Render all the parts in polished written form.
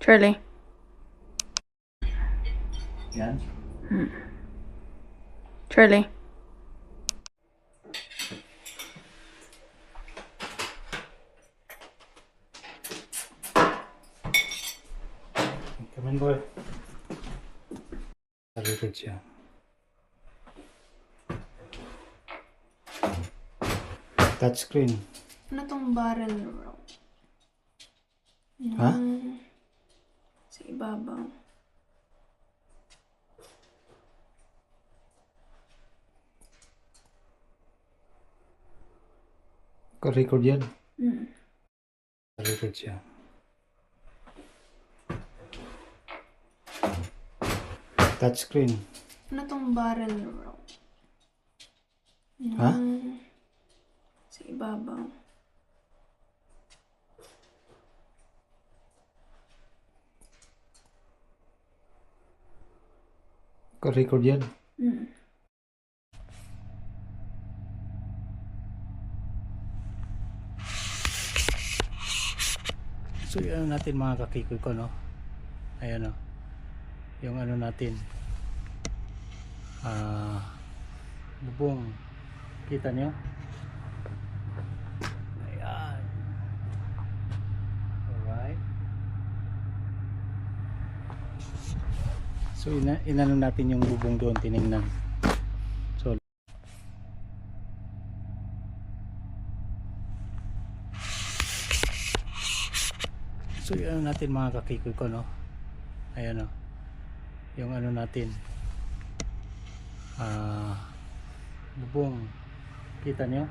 Charlie. Yan. Charlie. Come in, boy. Saluted siya. Touchscreen. Ano tong barrel roll? Ha? Sa ibabaw. Record yan. Hmm. Saluted siya. Touchscreen. Ano tong barrel roll? Ha? Sa ibabaw. Record yan. Hmm. So yun natin mga kakikoy ko, no? Ayan, no? Yung ano natin, bubong, kita nyo? Ayan. Alright. So inano natin yung bubong doon, tinignan. So yun natin mga kakikoy ko, no? Ayan, no? Yung ano natin, bubong, kita nyo?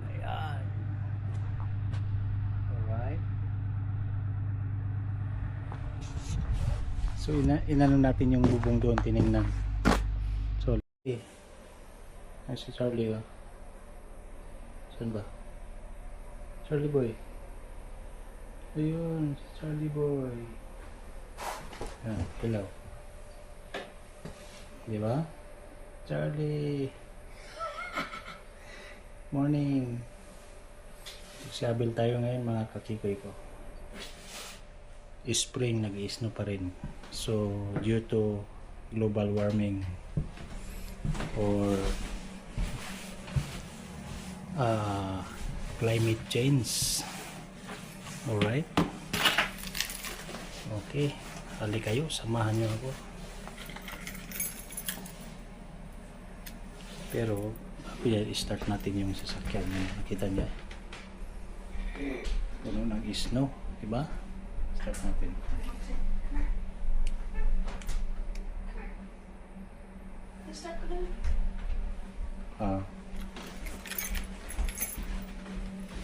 Ayan. Alright. So inano natin yung bubong doon, tinignan. So ay si Charlie, oh. Saan ba? Charlie boy. Ayun, si Charlie boy. Ayan, hello. Diba? Charlie. Morning. Magsabil tayo ngayon mga kakikoy ko. Spring, nag-i-snow pa rin. So, due to global warming or climate change. Alright. Okay. Hali kayo. Samahan nyo ako. Pero, i-start natin yung sasakyan. Nakita nyo. Puno ng snow. Diba? Start natin. Start ko lang.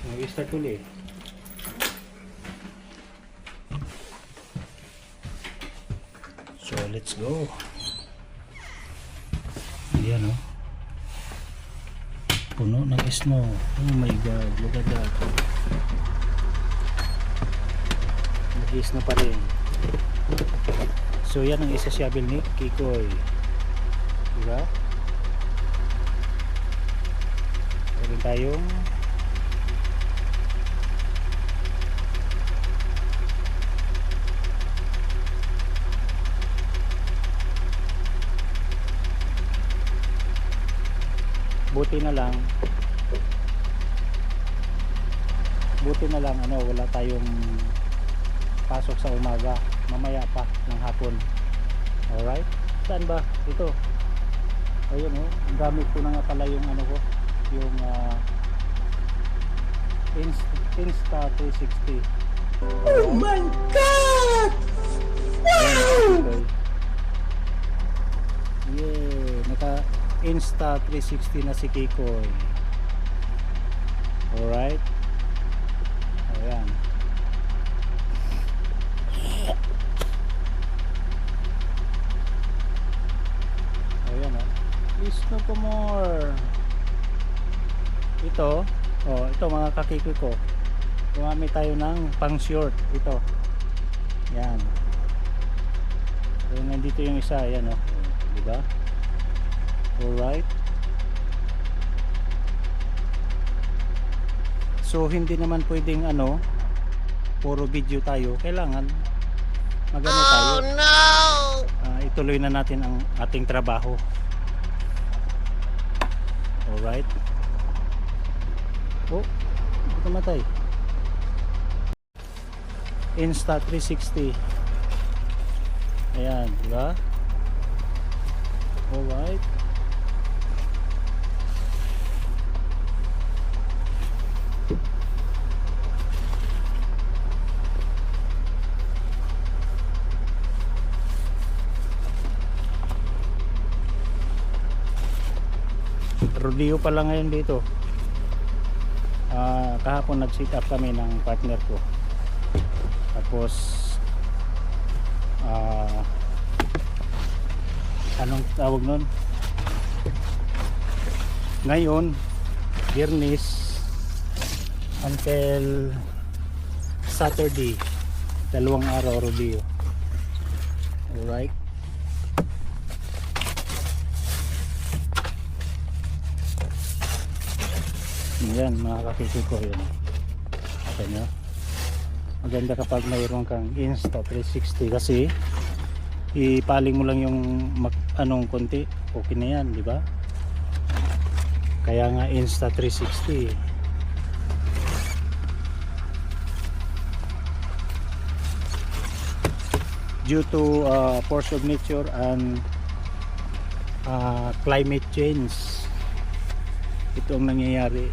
Mag-start ulit. So, let's go. Ayan, oh. Puno ng snow. Oh my God. Look at that. Nag-snow pa rin. So, yan ang isa siyabil ni Kikoy. Diba? Meron tayong buti na lang ano, wala tayong pasok sa umaga, mamaya pa ng hapon. Alright, saan ba? Ito, ayun, oh, ang gamit ko na nga pala yung ano ko, yung Insta360. Oh my God! Wow! Yeah, naka Insta360 na si Kikoy. Alright. Ayan. Ayan, oh. Please no po more. Ito, oh, ito mga kakikoy ko. Gumamit tayo ng pang short. Ito. Yan. So, nandito yung isa. Ayan, oh. Diba? Alright. So hindi naman pwedeng ano, puro video tayo, kailangan magano tayo. Ituloy na natin ang ating trabaho. Alright. Oh, ito matay. Insta360. Ayan, di ba? Alright. Rodeo pala ngayon dito. Kahapon nag-sit up kami ng partner ko. Tapos anong tawag nun? Ngayon Biyernes until Saturday, 2 araw rodeo. Alright. Yan mga kakikiko, yun. Kita nyo, maganda kapag mayroon kang Insta360 kasi ipaling mo lang yung anong konti, okay na yan, di ba? Kaya nga Insta360. Due to force of nature and climate change, ito ang nangyayari.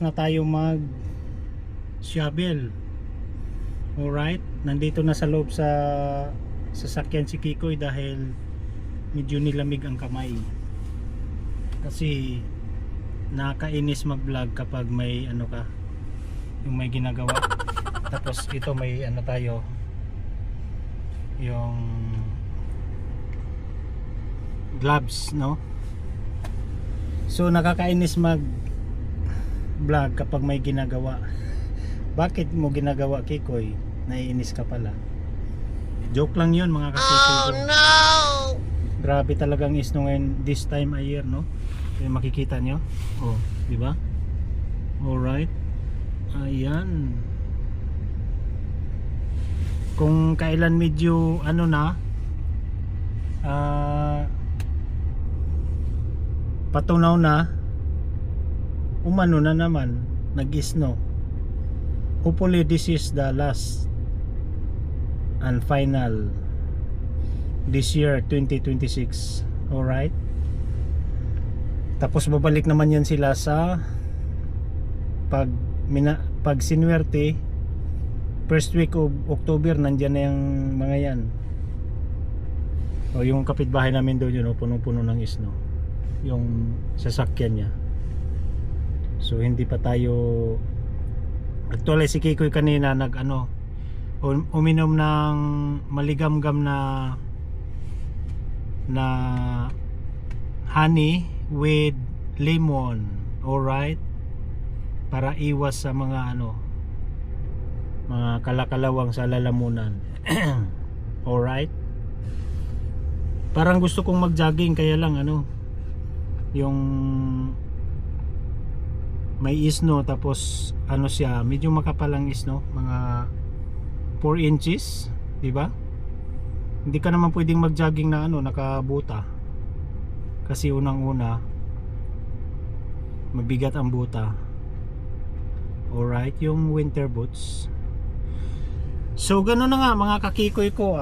Na tayo mag shovel. Alright, nandito na sa loob sa sasakyan si Kikoy dahil medyo nilamig ang kamay kasi nakakainis mag vlog kapag may ano ka, yung may ginagawa. Tapos ito may ano tayo, yung gloves, no? So nakakainis mag vlog kapag may ginagawa. Bakit mo ginagawa, Kikoy? Naiinis ka pala. Joke lang yun mga kakikoy. Oh no! Grabe talagang snow ngayon this time a year, no? Yung makikita nyo. Oh, di ba? Alright. Ayan. Kung kailan medyo ano na patunaw na, umano na naman, nag-snow. Hopefully this is the last and final this year 2026. Alright, tapos babalik naman yan sila sa pag sinwerte first week of October. Nandyan na yung mga yan. O yung kapitbahay namin doon yun, punong-puno ng snow yung sasakyan niya. So hindi pa tayo, actually si Kikoy kanina uminom ng maligamgam na honey with lemon. Alright, para iwas sa mga mga kalakalawang sa lalamunan. Alright, parang gusto kong mag-jogging kaya lang yung may snow, tapos siya, medyo makapalang snow, mga 4 inches, di ba? Hindi ka naman pwedeng mag-jogging na nakabuta. Kasi unang-una mabigat ang buta. Alright, yung winter boots. So ganoon na nga mga kakikoy ko,